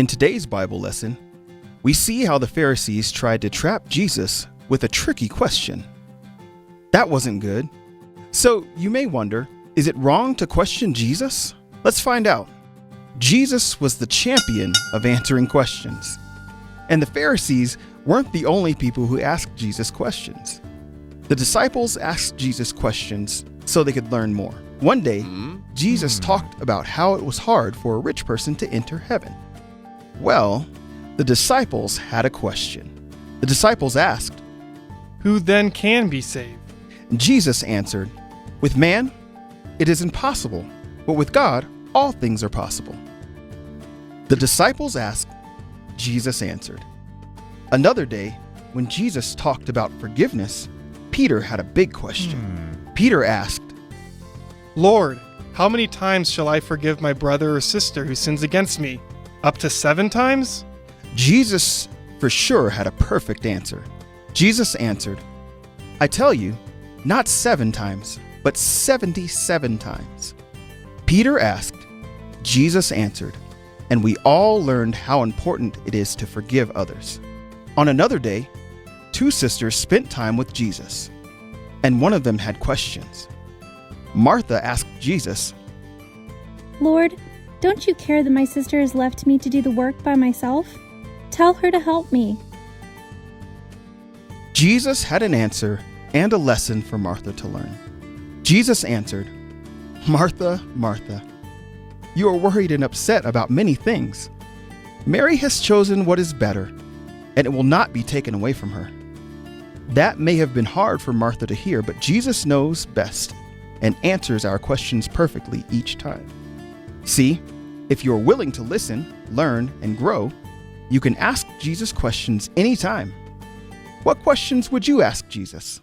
In today's Bible lesson, we see how the Pharisees tried to trap Jesus with a tricky question. That wasn't good. So you may wonder, is it wrong to question Jesus? Let's find out. Jesus was the champion of answering questions. And the Pharisees weren't the only people who asked Jesus questions. The disciples asked Jesus questions so they could learn more. One day, Jesus talked about how it was hard for a rich person to enter heaven. Well, the disciples had a question. The disciples asked, Who then can be saved? Jesus answered, With man, it is impossible, but with God, all things are possible. The disciples asked, Jesus answered. Another day, when Jesus talked about forgiveness, Peter had a big question. Peter asked, Lord, how many times shall I forgive my brother or sister who sins against me? Up to 7 times? Jesus for sure had a perfect answer. Jesus answered, I tell you, not 7 times, but 77 times. Peter asked, Jesus answered, and we all learned how important it is to forgive others. On another day, 2 sisters spent time with Jesus, and one of them had questions. Martha asked Jesus, Lord, don't you care that my sister has left me to do the work by myself? Tell her to help me. Jesus had an answer and a lesson for Martha to learn. Jesus answered, Martha, Martha, you are worried and upset about many things. Mary has chosen what is better, and it will not be taken away from her. That may have been hard for Martha to hear, but Jesus knows best and answers our questions perfectly each time. See, if you're willing to listen, learn, and grow, you can ask Jesus questions anytime. What questions would you ask Jesus?